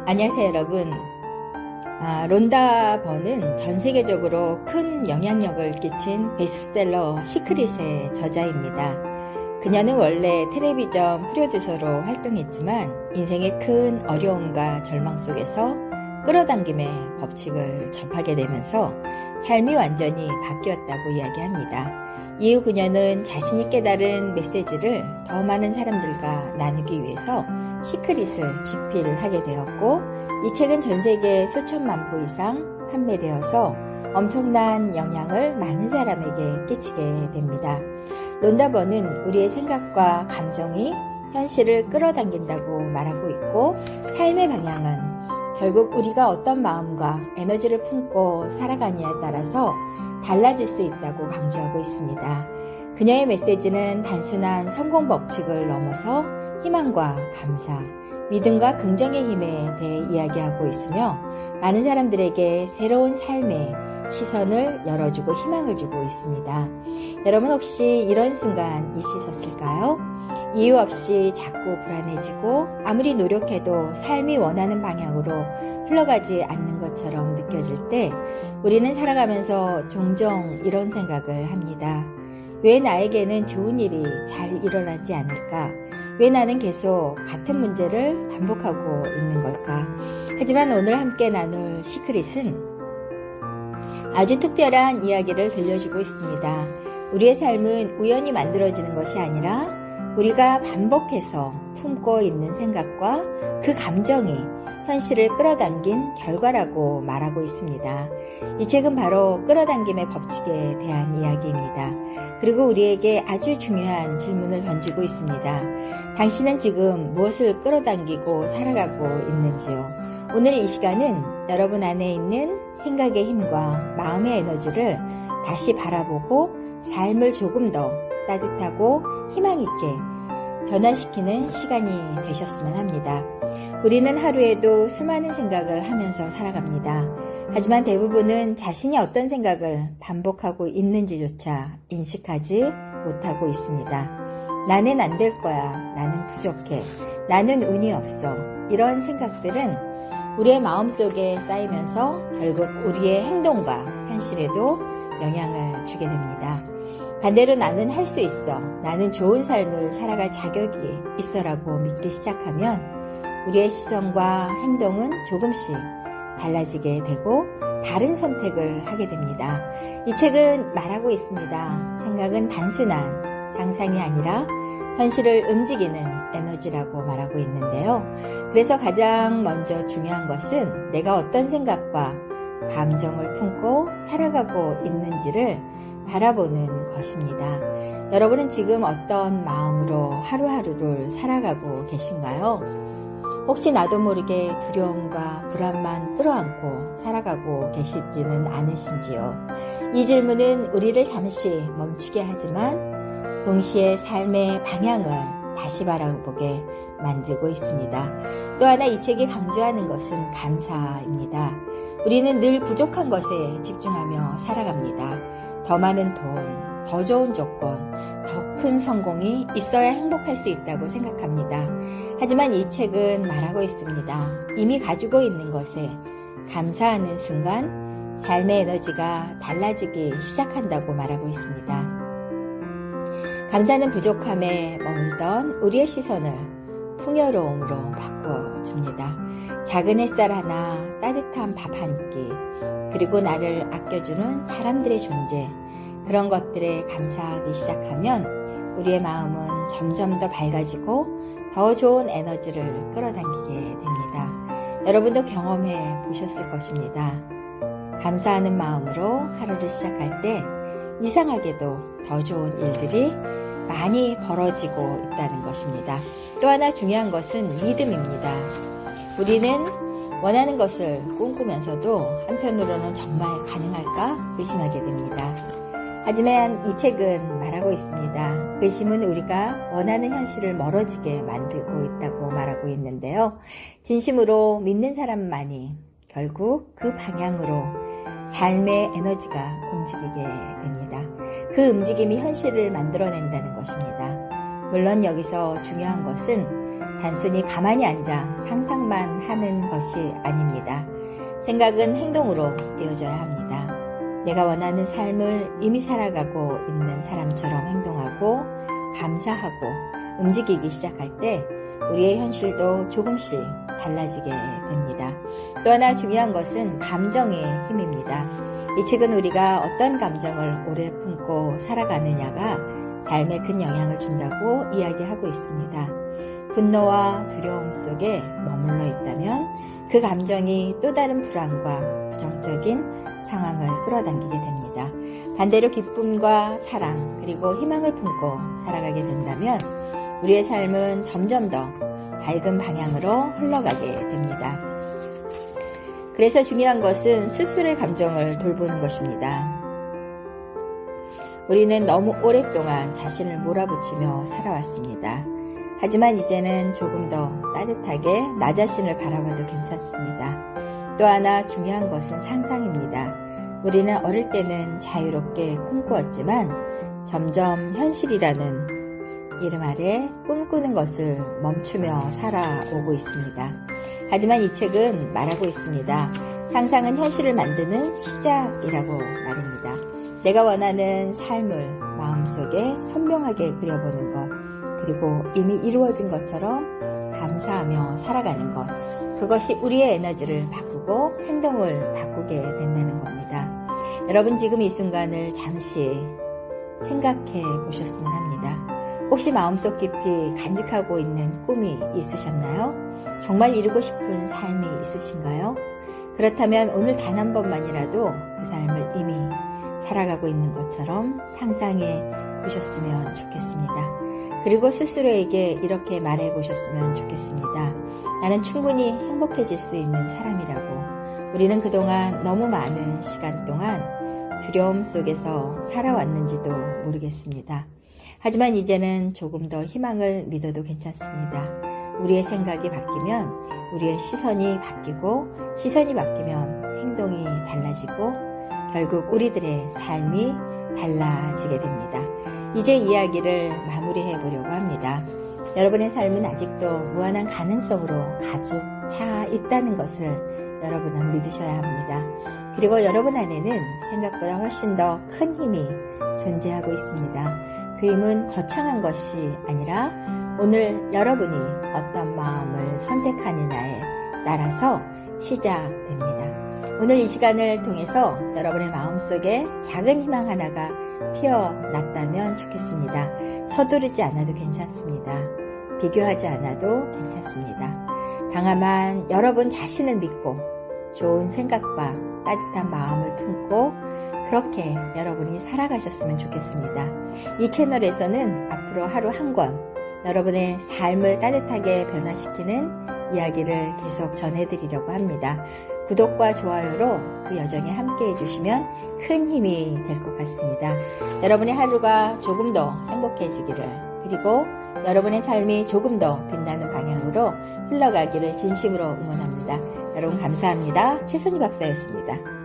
안녕하세요, 여러분. 론다 번은 전 세계적으로 큰 영향력을 끼친 베스트셀러 시크릿의 저자입니다. 그녀는 원래 텔레비전 프로듀서로 활동했지만 인생의 큰 어려움과 절망 속에서 끌어당김의 법칙을 접하게 되면서 삶이 완전히 바뀌었다고 이야기합니다. 이후 그녀는 자신이 깨달은 메시지를 더 많은 사람들과 나누기 위해서 시크릿을 집필하게 되었고, 이 책은 전 세계 수천만 부 이상 판매되어서 엄청난 영향을 많은 사람에게 끼치게 됩니다. 론다 번은 우리의 생각과 감정이 현실을 끌어당긴다고 말하고 있고, 삶의 방향은 결국 우리가 어떤 마음과 에너지를 품고 살아가느냐에 따라서 달라질 수 있다고 강조하고 있습니다. 그녀의 메시지는 단순한 성공 법칙을 넘어서 희망과 감사, 믿음과 긍정의 힘에 대해 이야기하고 있으며, 많은 사람들에게 새로운 삶의 시선을 열어주고 희망을 주고 있습니다. 여러분 혹시 이런 순간 있으셨을까요? 이유 없이 자꾸 불안해지고 아무리 노력해도 삶이 원하는 방향으로 흘러가지 않는 것처럼 느껴질 때 우리는 살아가면서 종종 이런 생각을 합니다. 왜 나에게는 좋은 일이 잘 일어나지 않을까? 왜 나는 계속 같은 문제를 반복하고 있는 걸까? 하지만 오늘 함께 나눌 시크릿은 아주 특별한 이야기를 들려주고 있습니다. 우리의 삶은 우연히 만들어지는 것이 아니라 우리가 반복해서 품고 있는 생각과 그 감정이 현실을 끌어당긴 결과라고 말하고 있습니다. 이 책은 바로 끌어당김의 법칙에 대한 이야기입니다. 그리고 우리에게 아주 중요한 질문을 던지고 있습니다. 당신은 지금 무엇을 끌어당기고 살아가고 있는지요? 오늘 이 시간은 여러분 안에 있는 생각의 힘과 마음의 에너지를 다시 바라보고 삶을 조금 더 따뜻하고 희망 있게 변화시키는 시간이 되셨으면 합니다. 우리는 하루에도 수많은 생각을 하면서 살아갑니다. 하지만 대부분은 자신이 어떤 생각을 반복하고 있는지조차 인식하지 못하고 있습니다. 나는 안 될 거야. 나는 부족해. 나는 운이 없어. 이런 생각들은 우리의 마음속에 쌓이면서 결국 우리의 행동과 현실에도 영향을 주게 됩니다. 반대로 나는 할 수 있어. 나는 좋은 삶을 살아갈 자격이 있어라고 믿기 시작하면 우리의 시선과 행동은 조금씩 달라지게 되고 다른 선택을 하게 됩니다. 이 책은 말하고 있습니다. 생각은 단순한 상상이 아니라 현실을 움직이는 에너지라고 말하고 있는데요. 그래서 가장 먼저 중요한 것은 내가 어떤 생각과 감정을 품고 살아가고 있는지를 바라보는 것입니다. 여러분은 지금 어떤 마음으로 하루하루를 살아가고 계신가요? 혹시 나도 모르게 두려움과 불안만 끌어안고 살아가고 계시지는 않으신지요? 이 질문은 우리를 잠시 멈추게 하지만 동시에 삶의 방향을 다시 바라보게 만들고 있습니다. 또 하나 이 책이 강조하는 것은 감사입니다. 우리는 늘 부족한 것에 집중하며 살아갑니다. 더 많은 돈, 더 좋은 조건, 더 큰 성공이 있어야 행복할 수 있다고 생각합니다. 하지만 이 책은 말하고 있습니다. 이미 가지고 있는 것에 감사하는 순간 삶의 에너지가 달라지기 시작한다고 말하고 있습니다. 감사는 부족함에 머물던 우리의 시선을 풍요로움으로 바꿔줍니다. 작은 햇살 하나, 따뜻한 밥 한 끼, 그리고 나를 아껴주는 사람들의 존재, 그런 것들에 감사하기 시작하면 우리의 마음은 점점 더 밝아지고 더 좋은 에너지를 끌어당기게 됩니다. 여러분도 경험해 보셨을 것입니다. 감사하는 마음으로 하루를 시작할 때 이상하게도 더 좋은 일들이 많이 벌어지고 있다는 것입니다. 또 하나 중요한 것은 믿음입니다. 우리는 원하는 것을 꿈꾸면서도 한편으로는 정말 가능할까 의심하게 됩니다. 하지만 이 책은 말하고 있습니다. 의심은 우리가 원하는 현실을 멀어지게 만들고 있다고 말하고 있는데요. 진심으로 믿는 사람만이 결국 그 방향으로 삶의 에너지가 움직이게 됩니다. 그 움직임이 현실을 만들어낸다는 것입니다. 물론 여기서 중요한 것은 단순히 가만히 앉아 상상만 하는 것이 아닙니다. 생각은 행동으로 이어져야 합니다. 내가 원하는 삶을 이미 살아가고 있는 사람처럼 행동하고 감사하고 움직이기 시작할 때 우리의 현실도 조금씩 달라지게 됩니다. 또 하나 중요한 것은 감정의 힘입니다. 이 책은 우리가 어떤 감정을 오래 품고 살아가느냐가 삶에 큰 영향을 준다고 이야기하고 있습니다. 분노와 두려움 속에 머물러 있다면 그 감정이 또 다른 불안과 부정적인 상황을 끌어당기게 됩니다. 반대로 기쁨과 사랑 그리고 희망을 품고 살아가게 된다면 우리의 삶은 점점 더 밝은 방향으로 흘러가게 됩니다. 그래서 중요한 것은 스스로의 감정을 돌보는 것입니다. 우리는 너무 오랫동안 자신을 몰아붙이며 살아왔습니다. 하지만 이제는 조금 더 따뜻하게 나 자신을 바라봐도 괜찮습니다. 또 하나 중요한 것은 상상입니다. 우리는 어릴 때는 자유롭게 꿈꾸었지만 점점 현실이라는 이름 아래 꿈꾸는 것을 멈추며 살아오고 있습니다. 하지만 이 책은 말하고 있습니다. 상상은 현실을 만드는 시작이라고 말입니다. 내가 원하는 삶을 마음속에 선명하게 그려보는 것, 그리고 이미 이루어진 것처럼 감사하며 살아가는 것, 그것이 우리의 에너지를 바꾸고 행동을 바꾸게 된다는 겁니다. 여러분 지금 이 순간을 잠시 생각해 보셨으면 합니다. 혹시 마음속 깊이 간직하고 있는 꿈이 있으셨나요? 정말 이루고 싶은 삶이 있으신가요? 그렇다면 오늘 단 한 번만이라도 그 삶을 이미 살아가고 있는 것처럼 상상해 보셨으면 좋겠습니다. 그리고 스스로에게 이렇게 말해 보셨으면 좋겠습니다. 나는 충분히 행복해질 수 있는 사람이라고. 우리는 그동안 너무 많은 시간 동안 두려움 속에서 살아왔는지도 모르겠습니다. 하지만 이제는 조금 더 희망을 믿어도 괜찮습니다. 우리의 생각이 바뀌면 우리의 시선이 바뀌고 시선이 바뀌면 행동이 달라지고 결국 우리들의 삶이 달라지게 됩니다. 이제 이야기를 마무리해 보려고 합니다. 여러분의 삶은 아직도 무한한 가능성으로 가득 차 있다는 것을 여러분은 믿으셔야 합니다. 그리고 여러분 안에는 생각보다 훨씬 더 큰 힘이 존재하고 있습니다. 그 힘은 거창한 것이 아니라 오늘 여러분이 어떤 마음을 선택하느냐에 따라서 시작됩니다. 오늘 이 시간을 통해서 여러분의 마음속에 작은 희망 하나가 피어났다면 좋겠습니다. 서두르지 않아도 괜찮습니다. 비교하지 않아도 괜찮습니다. 다만 여러분 자신을 믿고 좋은 생각과 따뜻한 마음을 품고 그렇게 여러분이 살아가셨으면 좋겠습니다. 이 채널에서는 앞으로 하루 한 권 여러분의 삶을 따뜻하게 변화시키는 이야기를 계속 전해드리려고 합니다. 구독과 좋아요로 그 여정에 함께 해주시면 큰 힘이 될 것 같습니다. 여러분의 하루가 조금 더 행복해지기를, 그리고 여러분의 삶이 조금 더 빛나는 방향으로 흘러가기를 진심으로 응원합니다. 여러분 감사합니다. 최선희 박사였습니다.